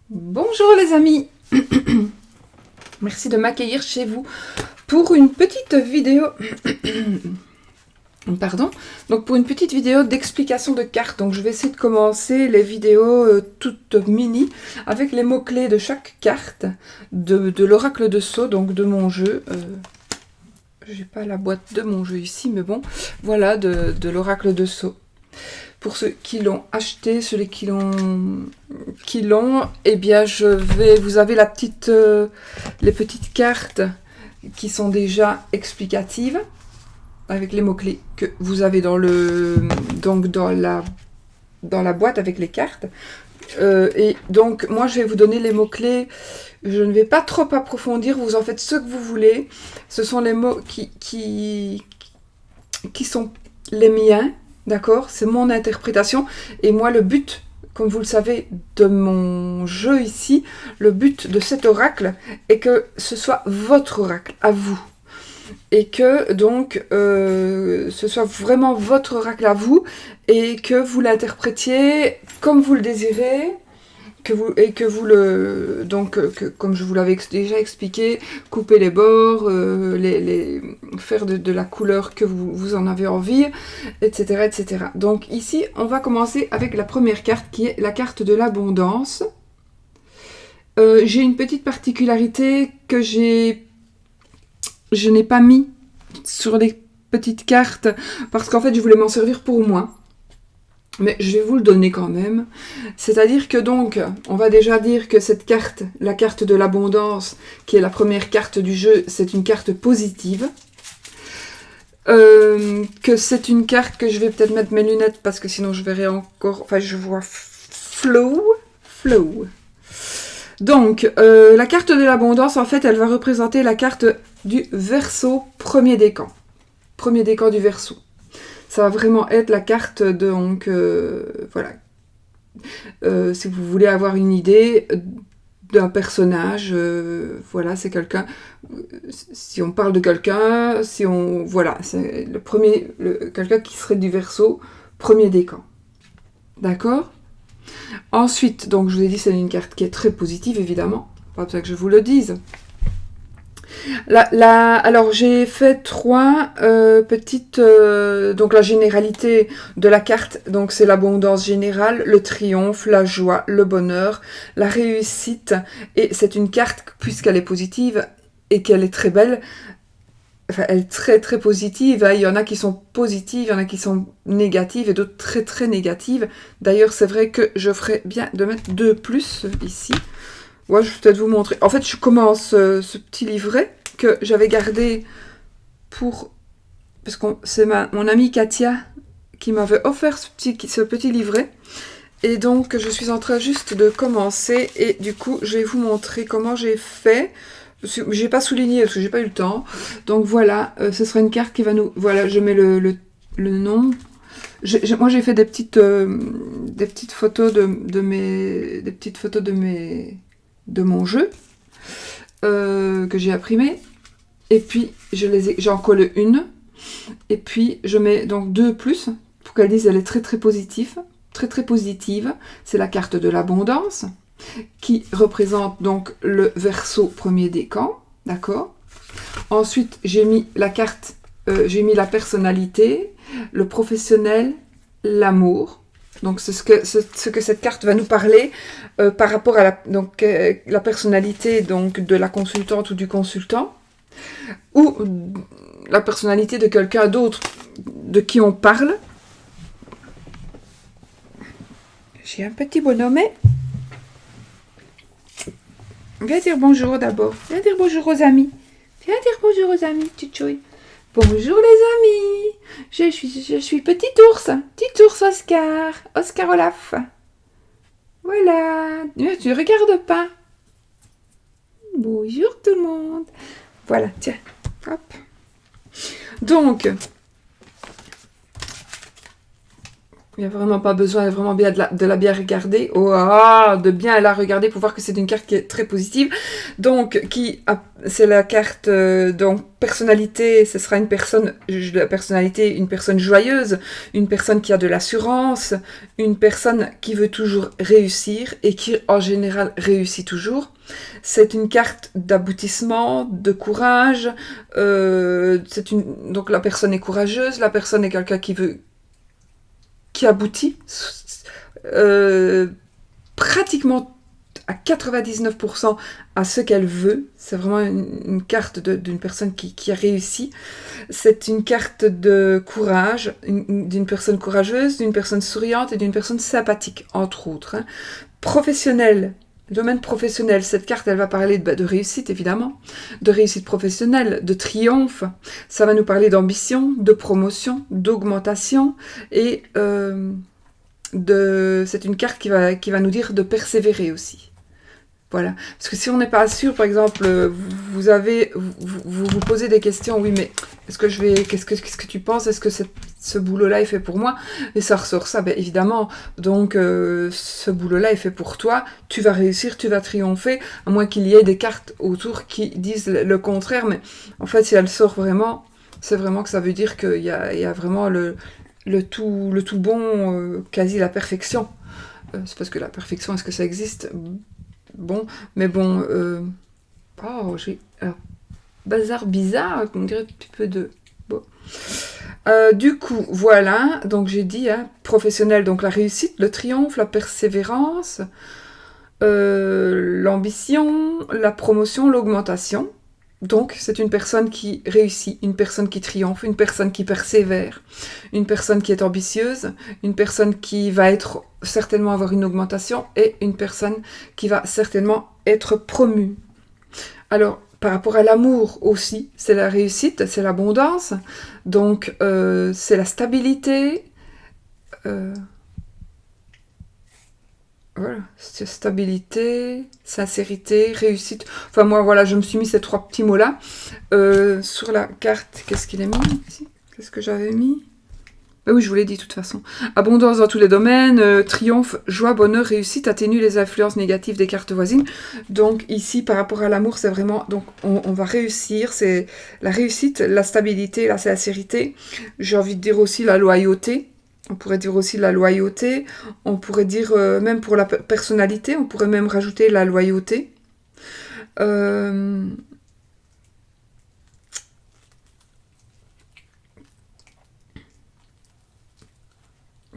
Bonjour les amis, merci de m'accueillir chez vous pour une petite vidéo, pardon, donc pour une petite vidéo d'explication de cartes. Donc je vais essayer de commencer les vidéos toutes mini avec les mots-clés de chaque carte de l'oracle de Sceaux, donc de mon jeu. J'ai pas la boîte de mon jeu ici, mais bon, voilà, de l'oracle de Sceaux. Pour ceux qui l'ont acheté, ceux qui l'ont, eh bien, vous avez les petites cartes qui sont déjà explicatives avec les mots-clés que vous avez dans la boîte avec les cartes. Et donc, moi, je vais vous donner les mots-clés. Je ne vais pas trop approfondir. Vous en faites ce que vous voulez. Ce sont les mots qui sont les miens. D'accord? C'est mon interprétation. Et moi, le but, comme vous le savez, de mon jeu ici, le but de cet oracle est que ce soit votre oracle, à vous. Et que, donc, ce soit vraiment votre oracle à vous, et que vous l'interprétiez comme vous le désirez, comme je vous l'avais déjà expliqué, couper les bords, faire de la couleur que vous en avez envie, etc., etc. Donc ici, on va commencer avec la première carte qui est la carte de l'abondance. J'ai une petite particularité que je n'ai pas mis sur les petites cartes parce qu'en fait, je voulais m'en servir pour moi. Mais je vais vous le donner quand même. C'est-à-dire que donc, on va déjà dire que cette carte, la carte de l'abondance, qui est la première carte du jeu, c'est une carte positive. Que c'est une carte que je vais peut-être mettre mes lunettes parce que sinon je verrai encore... Enfin, je vois flow. Donc, la carte de l'abondance, en fait, elle va représenter la carte du Verseau, premier décan. Premier décan du Verseau. Ça va vraiment être la carte, donc, voilà. Si vous voulez avoir une idée d'un personnage, voilà, c'est quelqu'un, si on parle de quelqu'un, voilà, c'est quelqu'un qui serait du Verseau, premier décan. D'accord? Ensuite, donc, je vous ai dit, c'est une carte qui est très positive, évidemment. Pas besoin que je vous le dise. Alors j'ai fait trois petites... donc la généralité de la carte, donc c'est l'abondance générale, le triomphe, la joie, le bonheur, la réussite. Et c'est une carte, puisqu'elle est positive et qu'elle est très belle, enfin elle est très très positive. Hein. Il y en a qui sont positives, il y en a qui sont négatives et d'autres très très négatives. D'ailleurs c'est vrai que je ferais bien de mettre 2 plus ici. Ouais, je vais peut-être vous montrer. En fait, je commence ce petit livret que j'avais gardé pour... Parce que c'est mon amie Katia qui m'avait offert ce petit livret. Et donc, je suis en train juste de commencer. Et du coup, je vais vous montrer comment j'ai fait. J'ai pas souligné parce que j'ai pas eu le temps. Donc voilà, ce sera une carte qui va nous... Voilà, je mets le nom. Moi, j'ai fait des petites photos des petites photos de mon jeu que j'ai imprimé, et puis j'en colle une, et puis je mets donc 2 plus pour qu'elle dise elle est très très positive, très très positive. C'est la carte de l'abondance qui représente donc le Verseau premier décan, d'accord. Ensuite j'ai mis la carte, j'ai mis la personnalité, le professionnel, l'amour. Donc, c'est ce que cette carte va nous parler par rapport à la personnalité donc, de la consultante ou du consultant, ou la personnalité de quelqu'un d'autre de qui on parle. J'ai un petit bonhomme. Viens dire bonjour d'abord. Viens dire bonjour aux amis. Viens dire bonjour aux amis, Tchouchouille. Bonjour les amis, je suis petit ours Oscar Olaf. Voilà, tu ne regardes pas. Bonjour tout le monde. Voilà, tiens, hop. Donc, Il n'y a vraiment pas besoin, elle est vraiment bien de la bien regarder. Oh, ah, de bien la regarder pour voir que c'est une carte qui est très positive. Donc, c'est la carte, donc, personnalité, ce sera une personne, la personnalité, une personne joyeuse, une personne qui a de l'assurance, une personne qui veut toujours réussir et qui, en général, réussit toujours. C'est une carte d'aboutissement, de courage. Donc, la personne est courageuse, la personne est quelqu'un qui aboutit euh, pratiquement à 99% à ce qu'elle veut. C'est vraiment une carte d'une personne qui a réussi. C'est une carte de courage, d'une personne courageuse, d'une personne souriante et d'une personne sympathique, entre autres. Hein. Professionnelle. Le domaine professionnel, cette carte, elle va parler de réussite, évidemment, de réussite professionnelle, de triomphe. Ça va nous parler d'ambition, de promotion, d'augmentation et c'est une carte qui va nous dire de persévérer aussi. Voilà. Parce que si on n'est pas sûr, par exemple, vous posez des questions, oui, mais qu'est-ce que tu penses? Est-ce que ce boulot-là est fait pour moi? Et ça ressort ça, ben évidemment. Donc, ce boulot-là est fait pour toi. Tu vas réussir, tu vas triompher, à moins qu'il y ait des cartes autour qui disent le contraire. Mais en fait, si elle sort vraiment, c'est vraiment que ça veut dire qu'il y a vraiment le tout bon, quasi la perfection. C'est parce que la perfection, est-ce que ça existe? Bon, mais bon, j'ai bazar bizarre, on dirait un petit peu de... Bon. Du coup, voilà, donc j'ai dit, hein, professionnel, donc la réussite, le triomphe, la persévérance, l'ambition, la promotion, l'augmentation. Donc, c'est une personne qui réussit, une personne qui triomphe, une personne qui persévère, une personne qui est ambitieuse, une personne qui va certainement avoir une augmentation et une personne qui va certainement être promue. Alors, par rapport à l'amour aussi, c'est la réussite, c'est l'abondance, donc c'est la stabilité, voilà, stabilité, sincérité, réussite. Enfin, moi, voilà, je me suis mis ces 3 petits mots-là. Sur la carte, qu'est-ce qu'il est mis ici? Qu'est-ce que j'avais mis? Ben oui, je vous l'ai dit, de toute façon. Abondance dans tous les domaines, triomphe, joie, bonheur, réussite, atténue les influences négatives des cartes voisines. Donc, ici, par rapport à l'amour, c'est vraiment... Donc, on va réussir, c'est la réussite, la stabilité, la sincérité. J'ai envie de dire aussi la loyauté. On pourrait dire aussi la loyauté, on pourrait dire même pour la personnalité, on pourrait même rajouter la loyauté. Vous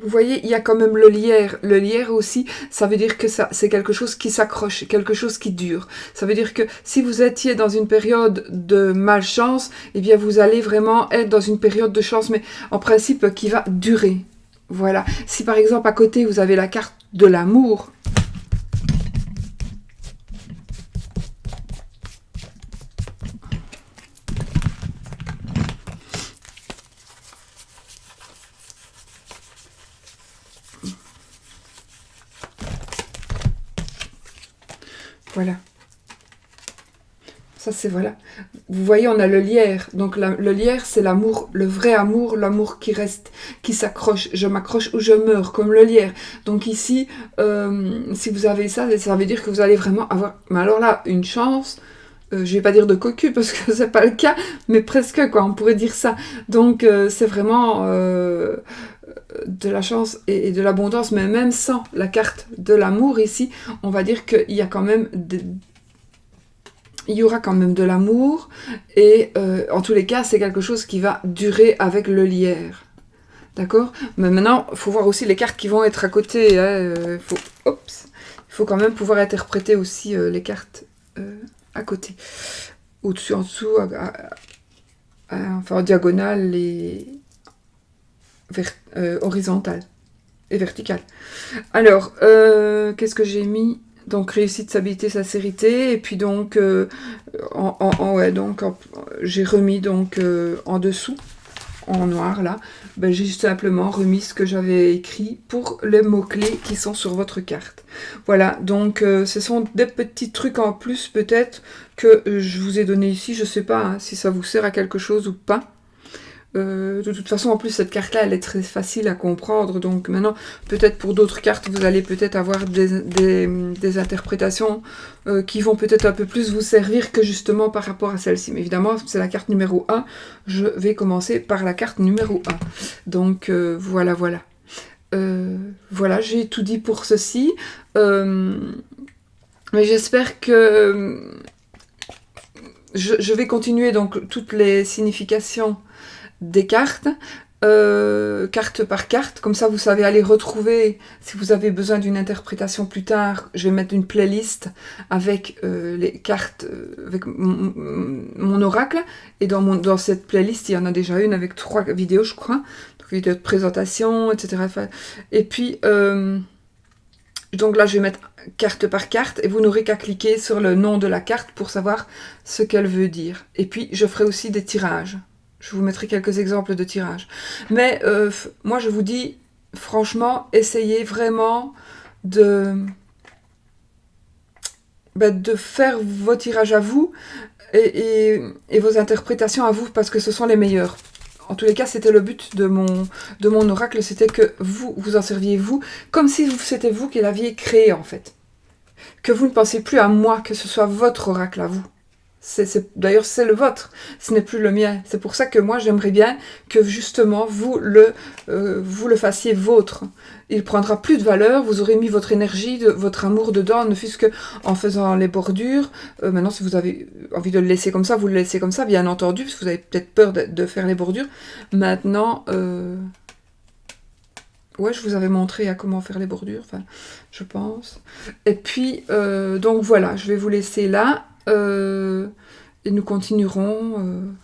voyez, il y a quand même le lierre. Le lierre aussi, ça veut dire que c'est quelque chose qui s'accroche, quelque chose qui dure. Ça veut dire que si vous étiez dans une période de malchance, eh bien vous allez vraiment être dans une période de chance, mais en principe qui va durer. Voilà. Si par exemple à côté vous avez la carte de l'amour, voilà. Ça c'est voilà. Vous voyez, on a le lierre. Donc le lierre, c'est l'amour, le vrai amour, l'amour qui reste, qui s'accroche. Je m'accroche ou je meurs, comme le lierre. Donc ici, si vous avez ça, ça veut dire que vous allez vraiment avoir... Mais alors là, une chance... je vais pas dire de cocu parce que c'est pas le cas, mais presque quoi, on pourrait dire ça. Donc c'est vraiment de la chance et de l'abondance, mais même sans la carte de l'amour ici, on va dire qu'il y a quand même il y aura quand même de l'amour et en tous les cas c'est quelque chose qui va durer avec le lierre. D'accord? Mais maintenant, il faut voir aussi les cartes qui vont être à côté. Hein, il faut quand même pouvoir interpréter aussi les cartes à côté. Au-dessus, en dessous, enfin en diagonale et horizontale et verticale. Alors, qu'est-ce que j'ai mis? Donc réussite, stabilité, sincérité, et puis donc j'ai remis donc en dessous, en noir là, ben, j'ai simplement remis ce que j'avais écrit pour les mots-clés qui sont sur votre carte. Voilà, donc ce sont des petits trucs en plus peut-être que je vous ai donné ici, je sais pas hein, si ça vous sert à quelque chose ou pas. De toute façon, en plus, cette carte-là, elle est très facile à comprendre. Donc maintenant, peut-être pour d'autres cartes, vous allez peut-être avoir des interprétations qui vont peut-être un peu plus vous servir que justement par rapport à celle-ci. Mais évidemment, c'est la carte numéro 1. Je vais commencer par la carte numéro 1. Donc voilà, voilà. Voilà, j'ai tout dit pour ceci. Mais j'espère que je vais continuer donc toutes les significations des cartes, carte par carte, comme ça vous savez aller retrouver, si vous avez besoin d'une interprétation plus tard, je vais mettre une playlist avec les cartes, avec mon oracle, et dans cette playlist, il y en a déjà une avec 3 vidéos, je crois, donc vidéos de présentation, etc. Et puis, donc là, je vais mettre carte par carte, et vous n'aurez qu'à cliquer sur le nom de la carte pour savoir ce qu'elle veut dire. Et puis, je ferai aussi des tirages. Je vous mettrai quelques exemples de tirages. Mais moi, je vous dis, franchement, essayez vraiment de faire vos tirages à vous et vos interprétations à vous, parce que ce sont les meilleurs. En tous les cas, c'était le but de mon oracle, c'était que vous en serviez vous, comme si c'était vous qui l'aviez créé, en fait. Que vous ne pensez plus à moi, que ce soit votre oracle à vous. D'ailleurs, c'est le vôtre, ce n'est plus le mien. C'est pour ça que moi, j'aimerais bien que justement, vous le fassiez vôtre. Il prendra plus de valeur, vous aurez mis votre énergie, votre amour dedans, ne fût-ce qu'en faisant les bordures. Maintenant, si vous avez envie de le laisser comme ça, vous le laissez comme ça, bien entendu, parce que vous avez peut-être peur de faire les bordures. Maintenant, ouais, je vous avais montré à comment faire les bordures, enfin, je pense. Et puis, donc voilà, je vais vous laisser là. Et nous continuerons.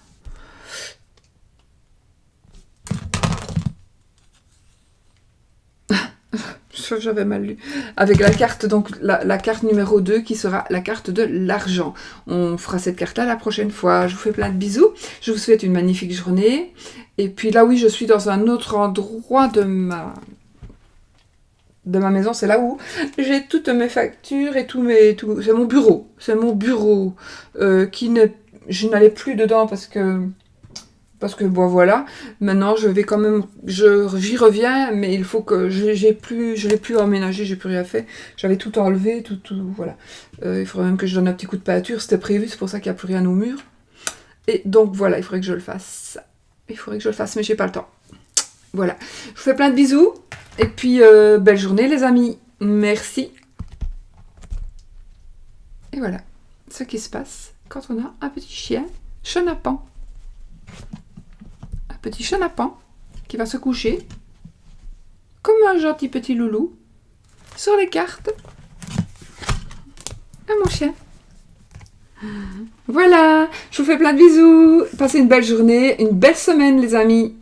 J'avais mal lu. Avec la carte, donc la carte numéro 2 qui sera la carte de l'argent. On fera cette carte-là la prochaine fois. Je vous fais plein de bisous. Je vous souhaite une magnifique journée. Et puis là, oui, je suis dans un autre endroit de ma maison, c'est là où j'ai toutes mes factures et c'est mon bureau. C'est mon bureau je n'allais plus dedans parce que bon voilà. Maintenant je vais quand même, j'y reviens, mais il faut que je l'ai plus emménagé, j'ai plus rien fait. J'avais tout enlevé, tout voilà. Il faudrait même que je donne un petit coup de peinture, c'était prévu, c'est pour ça qu'il n'y a plus rien au mur. Et donc voilà, il faudrait que je le fasse. Mais j'ai pas le temps. Voilà. Je vous fais plein de bisous. Et puis, belle journée les amis. Merci. Et voilà ce qui se passe quand on a un petit chien chenapan. Un petit chenapan qui va se coucher comme un gentil petit loulou sur les cartes. Ah mon chien. Voilà. Je vous fais plein de bisous. Passez une belle journée, une belle semaine les amis.